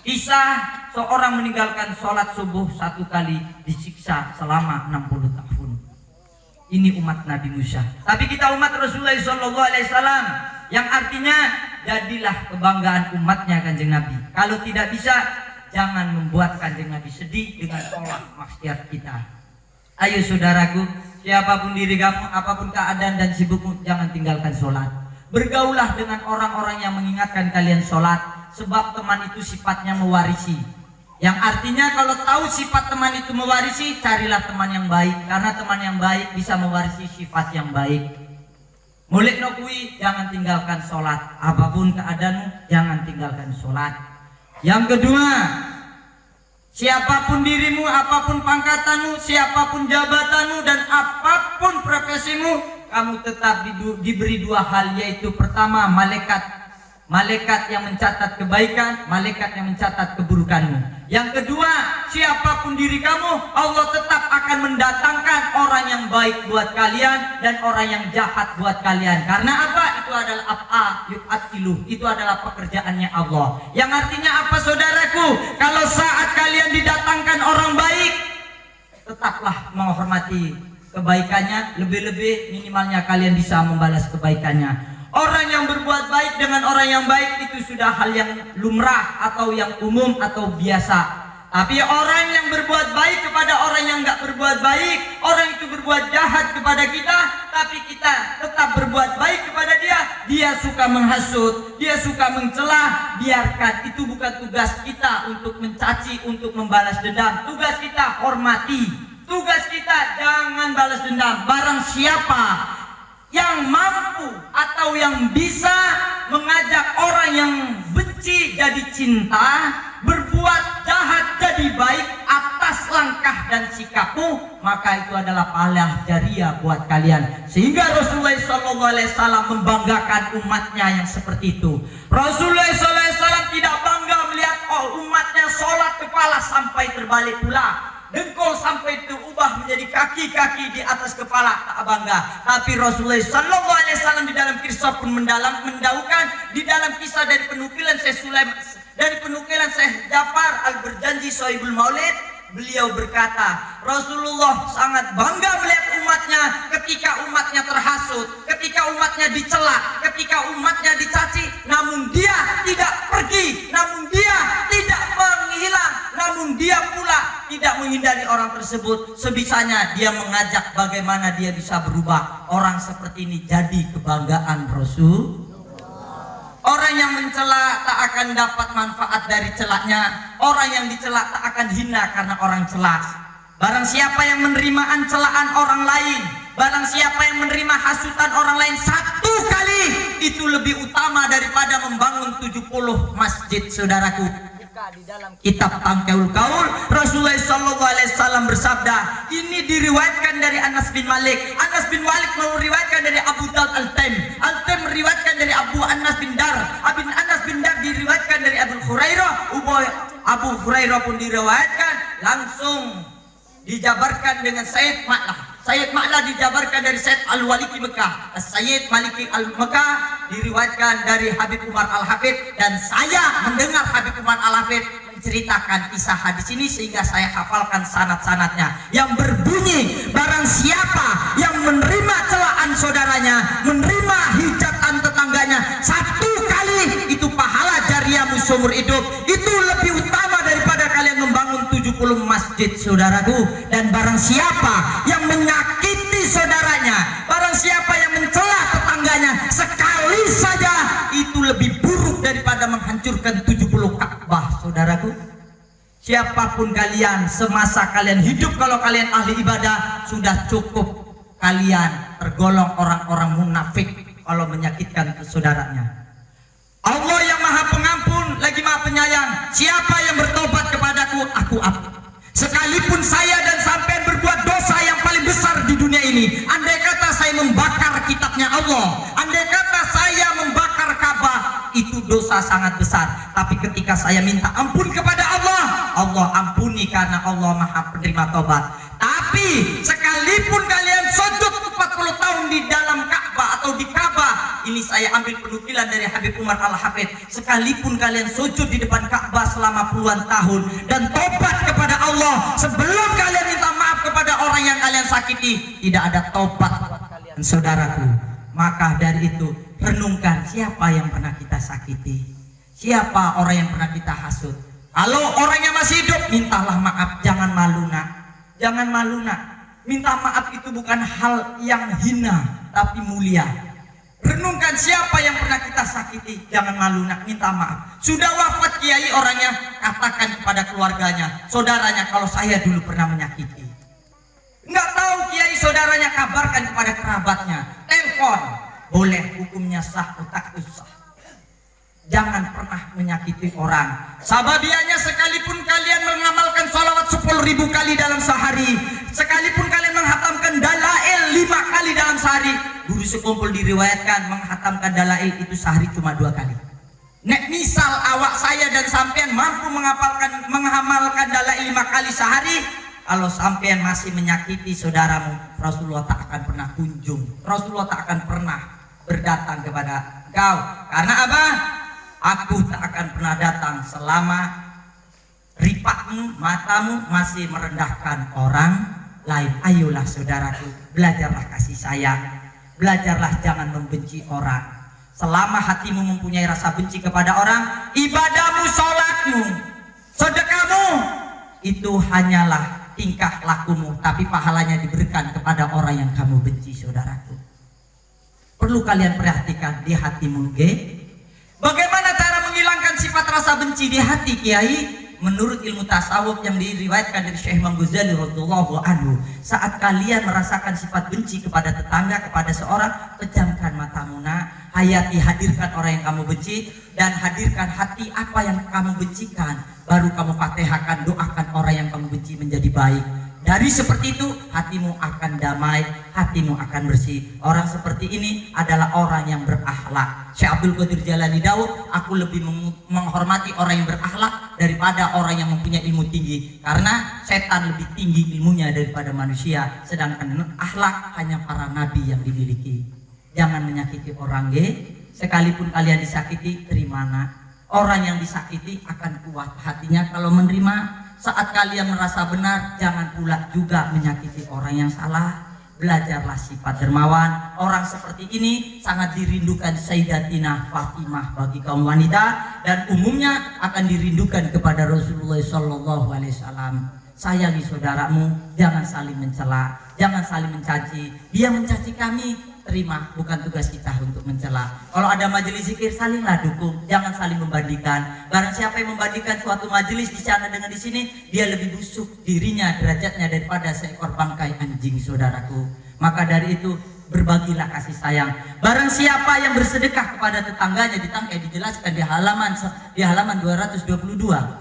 Kisah seorang meninggalkan sholat subuh 1 kali disiksa selama 60 tahun. Ini umat Nabi Musa. Tapi kita umat Rasulullah SAW, yang artinya jadilah kebanggaan umatnya Kanjeng Nabi. Kalau tidak bisa, jangan membuat Kanjeng Nabi sedih dengan tolak maksiat kita. Ayo saudaraku, siapapun diri kamu, apapun keadaan dan sibukmu, jangan tinggalkan sholat. Bergaulah dengan orang-orang yang mengingatkan kalian sholat, sebab teman itu sifatnya mewarisi. Yang artinya kalau tahu sifat teman itu mewarisi, carilah teman yang baik, karena teman yang baik bisa mewarisi sifat yang baik. Mulai nokui, jangan tinggalkan sholat. Apapun keadaanmu, jangan tinggalkan sholat. Yang kedua, siapapun dirimu, apapun pangkatanmu, siapapun jabatanmu, dan apapun profesimu, kamu tetap diberi 2 hal, yaitu pertama, malaikat yang mencatat kebaikan, malaikat yang mencatat keburukanmu. Yang kedua, siapapun diri kamu, Allah tetap akan mendatangkan orang yang baik buat kalian dan orang yang jahat buat kalian. Karena apa? Itu adalah itu adalah pekerjaannya Allah. Yang artinya apa saudaraku? Kalau saat kalian didatangkan orang baik, tetaplah menghormati kebaikannya, lebih-lebih minimalnya kalian bisa membalas kebaikannya. Orang yang berbuat baik dengan orang yang baik itu sudah hal yang lumrah atau yang umum atau biasa. Tapi orang yang berbuat baik kepada orang yang nggak berbuat baik, orang itu berbuat jahat kepada kita, tapi kita tetap berbuat baik kepada dia, dia suka menghasut, dia suka mencela, biarkan. Itu bukan tugas kita untuk mencaci, untuk membalas dendam. Tugas kita hormati, tugas kita jangan balas dendam. Barang siapa yang mampu atau yang bisa mengajak orang yang benci jadi cinta, berbuat jahat jadi baik atas langkah dan sikapmu, maka itu adalah pahala jariah buat kalian. Sehingga Rasulullah SAW membanggakan umatnya yang seperti itu. Rasulullah SAW tidak bangga melihat umatnya sholat kepala sampai terbalik pula, dengkul sampai terubah menjadi kaki-kaki di atas kepala, tak bangga. Tapi Rasulullah SAW di dalam kisah pun mendahulukan di dalam kisah dari penukilan Syekh Ja'far Al-Berjanji Sohibul Maulid, beliau berkata, Rasulullah sangat bangga melihat umatnya ketika umatnya terhasut, ketika umatnya dicela, ketika umatnya dicaci, namun dia tidak pergi, namun dia tidak menghilang, namun dia pula tidak menghindari orang tersebut. Sebisanya dia mengajak bagaimana dia bisa berubah. Orang seperti ini jadi kebanggaan Rasul. Orang yang mencela tak akan dapat manfaat dari celaknya. Orang yang dicela tak akan hina karena orang celak. Barang siapa yang menerima celaan orang lain, barang siapa yang menerima hasutan orang lain 1 kali, itu lebih utama daripada membangun 70 masjid, saudaraku. Di dalam kitab Tangkeul Kaul, Rasulullah SAW bersabda, ini diriwayatkan dari Anas bin Malik. Anas bin Malik meriwayatkan dari Abu Dawud Al-Taim. Al-Taim meriwayatkan dari Abu Anas bin Dar. Anas bin Dar diriwayatkan dari Abu Hurairah. Abu Hurairah pun diriwayatkan langsung dijabarkan dengan Sayyid Ma'lah. Sayyid Ma'lah dijabarkan dari Sayyid Al-Waliki Mekah. Sayyid Maliki Al-Mekah diriwayatkan dari Habib Umar Al-Hafidh, dan saya mendengar Habib Umar Al-Hafidh menceritakan kisah hadis ini sehingga saya hafalkan sanad-sanadnya, yang berbunyi, barang siapa yang menerima celaan saudaranya, menerima hujatan tetangganya 1 kali, itu pahala jariahmu seumur hidup. Itu lebih utama daripada kalian membangun 70 masjid, saudaraku. Dan barang siapa yang menyakiti saudaranya, barang siapa yang mencela tetangganya sekali saja, itu lebih buruk daripada menghancurkan 70 Ka'bah, saudaraku. Siapapun kalian, semasa kalian hidup, kalau kalian ahli ibadah, sudah cukup kalian tergolong orang-orang munafik kalau menyakitkan saudaranya. Allah yang maha pengampun lagi maha penyayang. Siapa yang bertobat kepadaku, aku ampuni. Sekalipun saya dan sampean berbuat dosa yang paling besar di dunia ini, andai kata saya membakar kitabnya Allah, andai kata saya membakar Ka'bah, itu dosa sangat besar. Tapi ketika saya minta ampun kepada Allah, Allah ampuni karena Allah maha penerima tobat. Tapi sekalipun kalian sujud 40 tahun di dalam Ka'bah atau atau di Ka'bah. Ini saya ambil penukilan dari Habib Umar Al-Hafidh. Sekalipun kalian sujud di depan Ka'bah selama puluhan tahun dan tobat kepada Allah sebelum kalian minta maaf kepada orang yang kalian sakiti, tidak ada tobat buat kalian, saudaraku. Maka dari itu, renungkan siapa yang pernah kita sakiti, siapa orang yang pernah kita hasut. Kalau orangnya masih hidup, mintalah maaf, jangan malu nak, jangan malu nak. Minta maaf itu bukan hal yang hina, tapi mulia. Renungkan siapa yang pernah kita sakiti, jangan malu nak, minta maaf. Sudah wafat kiai orangnya, katakan kepada keluarganya, saudaranya, kalau saya dulu pernah menyakiti. Nggak tahu kiai saudaranya, kabarkan kepada kerabatnya, telepon, boleh, hukumnya sah, otak sah. Jangan pernah menyakiti orang. Sababianya sekalipun kalian mengamalkan sholawat 10.000 kali dalam sehari, sekalipun kalian menghatamkan dalail 5 kali dalam sehari, guru sekumpul diriwayatkan menghatamkan dalail itu sehari cuma 2 kali. Nek misal awak saya dan sampean mampu mengamalkan dalail 5 kali sehari, kalau sampean masih menyakiti saudaramu, Rasulullah tak akan pernah kunjung, Rasulullah tak akan pernah berdatang kepada kau. Karena apa? Aku tak akan pernah datang selama ripakmu, matamu masih merendahkan orang lain. Ayolah saudaraku, belajarlah kasih sayang, belajarlah jangan membenci orang. Selama hatimu mempunyai rasa benci kepada orang, ibadahmu, sholatmu, sedekahmu, itu hanyalah tingkah lakumu, tapi pahalanya diberikan kepada orang yang kamu benci, saudaraku. Perlu kalian perhatikan di hatimu, bagaimana cara menghilangkan sifat rasa benci di hati, Kiai? Menurut ilmu tasawuf yang diriwayatkan dari Syekh Imam Ghazali radhiyallahu anhu, saat kalian merasakan sifat benci kepada tetangga, kepada seorang, pejamkan matamu nak, hayati, hadirkan orang yang kamu benci, dan hadirkan hati apa yang kamu bencikan. Baru kamu fatihahkan, doakan orang yang kamu benci menjadi baik. Dari seperti itu, hatimu akan damai, hatimu akan bersih. Orang seperti ini adalah orang yang berakhlak. Syekh Abdul Qadir Jalani Daud, aku lebih menghormati orang yang berakhlak daripada orang yang mempunyai ilmu tinggi. Karena setan lebih tinggi ilmunya daripada manusia. Sedangkan akhlak hanya para nabi yang dimiliki. Jangan menyakiti orang, sekalipun kalian disakiti, terima nak. Orang yang disakiti akan kuat hatinya kalau menerima. Saat kalian merasa benar, jangan pula juga menyakiti orang yang salah. Belajarlah sifat dermawan. Orang seperti ini sangat dirindukan Sayyidatina Fatimah bagi kaum wanita, dan umumnya akan dirindukan kepada Rasulullah SAW. Sayangi saudaramu, jangan saling mencela, jangan saling mencaci. Dia mencaci kami, terima, bukan tugas kita untuk mencela. Kalau ada majelis zikir, salinglah dukung, jangan saling membandingkan. Barang siapa yang membandingkan suatu majelis di sana dengan di sini, dia lebih busuk dirinya, derajatnya daripada seekor bangkai anjing, saudaraku. Maka dari itu, berbagilah kasih sayang. Barang siapa yang bersedekah kepada tetangganya, ditangkai dijelaskan di halaman 222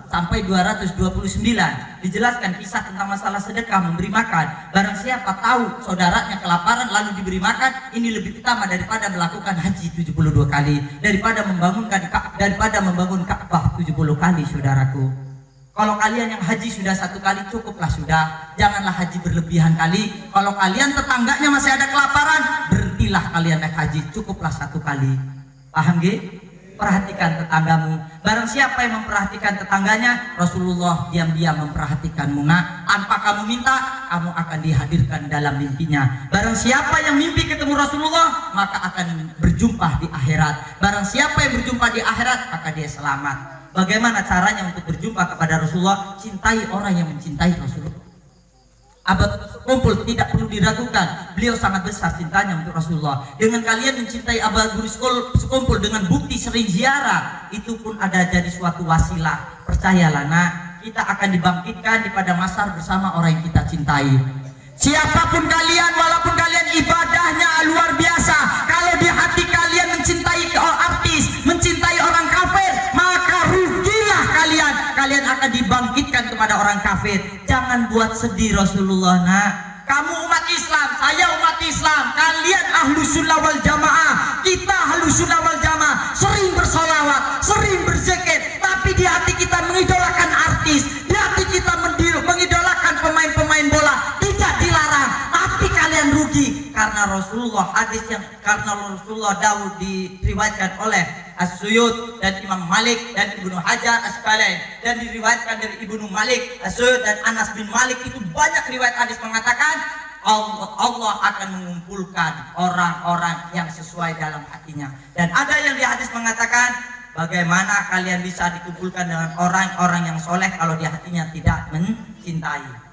sampai 229, dijelaskan kisah tentang masalah sedekah, memberi makan. Barang siapa tahu saudaranya kelaparan lalu diberi makan, ini lebih utama daripada melakukan haji 72 kali, daripada membangun Ka'bah 70 kali, saudaraku. Kalau kalian yang haji sudah 1 kali, cukuplah sudah. Janganlah haji berlebihan kali. Kalau kalian tetangganya masih ada kelaparan, berhentilah kalian naik haji, cukuplah 1 kali. Paham Perhatikan tetanggamu. Barang siapa yang memperhatikan tetangganya, Rasulullah diam-diam memperhatikanmu nak. Tanpa kamu minta, kamu akan dihadirkan dalam mimpinya. Barang siapa yang mimpi ketemu Rasulullah, maka akan berjumpa di akhirat. Barang siapa yang berjumpa di akhirat, maka dia selamat. Bagaimana caranya untuk berjumpa kepada Rasulullah? Cintai orang yang mencintai Rasulullah. Abad kumpul tidak perlu diragukan, beliau sangat besar cintanya untuk Rasulullah. Dengan kalian mencintai Abad Guru Sekumpul dengan bukti sering ziarah, itu pun ada jadi suatu wasilah. Percayalah nak, kita akan dibangkitkan di padang mahsyar bersama orang yang kita cintai. Siapapun kalian, walaupun kalian ibadahnya luar biasa, kalau di hati kalian mencintai artis, mencintai orang kafir, maka rugilah kalian. Kalian akan dibangkitkan kepada orang kafir. Jangan buat sedih Rasulullah nak. Kamu umat Islam, saya umat Islam, kalian ahlus sunnah wal jamaah, kita ahlus sunnah wal jamaah, sering bersolawat, sering berzikir, tapi di hati kita mengidolakan artis, di hati kita mengidolakan pemain-pemain bola. Tidak dilarang, tapi kalian rugi lagi karena Rasulullah Daud diriwayatkan oleh As-Suyud dan Imam Malik dan Ibnu Hajar Asqalani, dan diriwayatkan dari Ibnu Malik, As-Suyud dan Anas bin Malik. Itu banyak riwayat hadis mengatakan Allah akan mengumpulkan orang-orang yang sesuai dalam hatinya. Dan ada yang di hadis mengatakan, bagaimana kalian bisa dikumpulkan dengan orang-orang yang soleh kalau di hatinya tidak mencintai?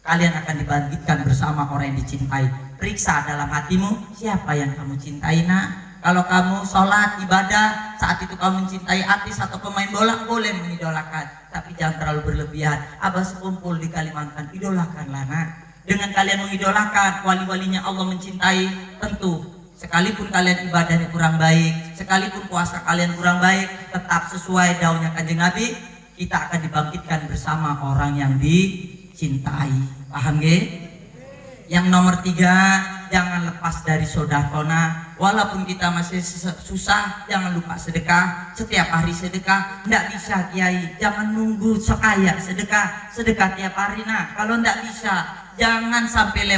Kalian akan dibangkitkan bersama orang yang dicintai. Periksa dalam hatimu, siapa yang kamu cintai, nak? Kalau kamu sholat, ibadah, saat itu kamu mencintai artis atau pemain bola, boleh mengidolakan. Tapi jangan terlalu berlebihan. Abah sekumpul di Kalimantan, idolakanlah, nak. Dengan kalian mengidolakan wali-walinya Allah mencintai, tentu sekalipun kalian ibadahnya kurang baik, sekalipun puasa kalian kurang baik, tetap sesuai daunnya Kanjeng Nabi, kita akan dibangkitkan bersama orang yang dicintai. Paham nggih? Yang nomor 3, jangan lepas dari sodakona. Walaupun kita masih susah, jangan lupa sedekah. Setiap hari sedekah. Nggak bisa kiai, jangan nunggu sekaya sedekah tiap hari. Nah, kalau nggak bisa, jangan sampai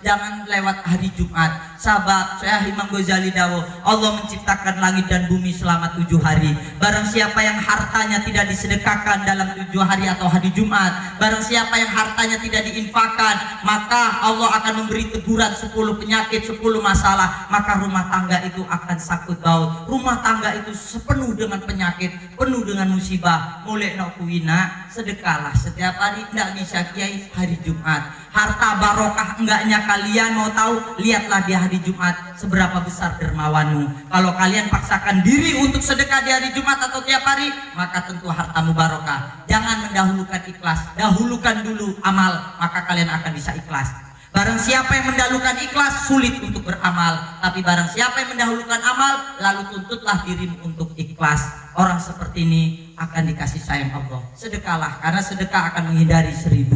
jangan lewat hari Jumat. Sahabat saya Imam Ghazali dawuh, Allah menciptakan langit dan bumi selama 7 hari. Barang siapa yang hartanya tidak disedekahkan dalam 7 hari atau hari Jumat, barang siapa yang hartanya tidak diinfakkan, maka Allah akan memberi teguran 10 penyakit, 10 masalah. Maka rumah tangga itu akan sakut baut. Rumah tangga itu sepenuh dengan penyakit, penuh dengan musibah. Mulai nakuina, sedekahlah setiap hari. Tidak bisa kiai hari Jumat. Harta barokah enggaknya kalian mau tahu? Lihatlah di hari Jumat seberapa besar dermawanmu. Kalau kalian paksakan diri untuk sedekah di hari Jumat atau tiap hari, maka tentu hartamu barokah. Jangan mendahulukan ikhlas, dahulukan dulu amal, maka kalian akan bisa ikhlas. Barang siapa yang mendahulukan ikhlas, sulit untuk beramal. Tapi barang siapa yang mendahulukan amal, lalu tuntutlah dirimu untuk ikhlas. Orang seperti ini akan dikasih sayang Allah. Sedekahlah, karena sedekah akan menghindari 1000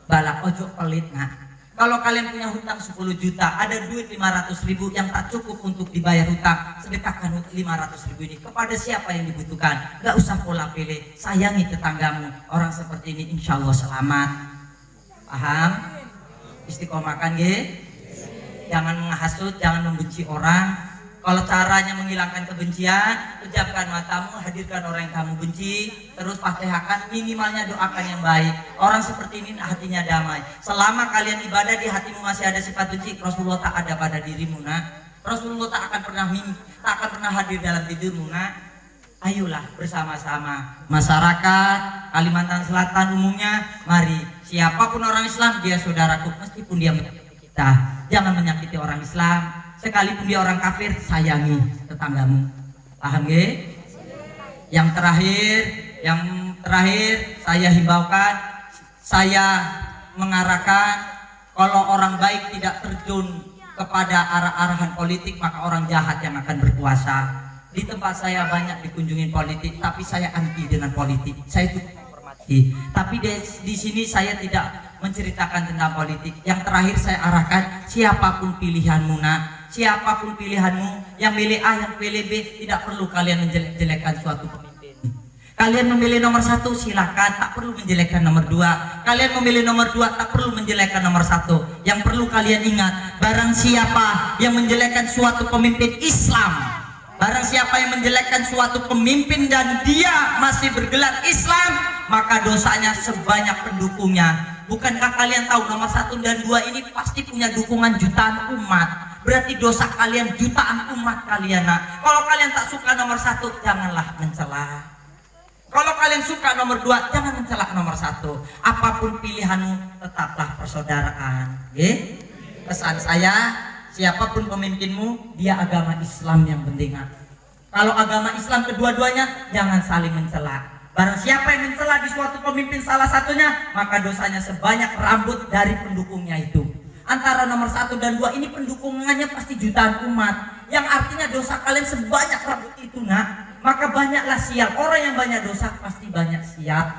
balak. Ojo pelit, nak. Kalau kalian punya hutang 10 juta, ada duit 500.000 yang tak cukup untuk dibayar hutang, sedekahkan 500.000 ini kepada siapa yang dibutuhkan. Gak usah pola pilih, sayangi tetanggamu. Orang seperti ini insya Allah selamat. Paham? Istiqomahkan nggih? Jangan menghasut, jangan membenci orang. Kalau caranya menghilangkan kebencian, pejamkan matamu, hadirkan orang yang kamu benci, terus fatihahkan, minimalnya doakan yang baik. Orang seperti ini hatinya damai. Selama kalian ibadah di hatimu masih ada sifat benci, Rasulullah tak ada pada dirimu, nak. Rasulullah tak akan pernah hadir dalam tidurmu, nak. Ayolah bersama-sama masyarakat Kalimantan Selatan umumnya, mari siapapun orang Islam dia saudaraku, meskipun dia menyakiti kita. Jangan menyakiti orang Islam. Sekalipun dia orang kafir, sayangi tetanggamu. Paham nggih? Yang terakhir saya himbaukan, saya mengarahkan, kalau orang baik tidak terjun kepada arah-arahan politik, maka orang jahat yang akan berkuasa. Di tempat saya banyak dikunjungi politik, tapi saya anti dengan politik. Saya itu menghormati. Tapi di sini saya tidak menceritakan tentang politik. Yang terakhir saya arahkan, siapapun pilihanmu, nak. Siapapun pilihanmu, yang milih A, yang pilih B, tidak perlu kalian menjelek-jelekkan suatu pemimpin. Kalian memilih nomor 1, silakan, tak perlu menjelekkan nomor 2. Kalian memilih nomor 2, tak perlu menjelekkan nomor 1. Yang perlu kalian ingat, barang siapa yang menjelekkan suatu pemimpin Islam, barang siapa yang menjelekkan suatu pemimpin dan dia masih bergelar Islam, maka dosanya sebanyak pendukungnya. Bukankah kalian tahu nomor 1 dan 2 ini pasti punya dukungan jutaan umat? Berarti dosa kalian jutaan umat kalian, nak. Kalau kalian tak suka nomor 1, janganlah mencela. Kalau kalian suka nomor 2, jangan mencela nomor 1. Apapun pilihanmu, tetaplah persaudaraan. Pesan saya, siapapun pemimpinmu, dia agama Islam yang penting. Kalau agama Islam kedua-duanya, jangan saling mencela. Barang siapa yang mencela di suatu pemimpin salah satunya, maka dosanya sebanyak rambut dari pendukungnya itu. Antara nomor 1 dan 2 ini pendukungannya pasti jutaan umat, yang artinya dosa kalian sebanyak rambut itu, nak. Maka banyaklah siap. Orang yang banyak dosa pasti banyak siap.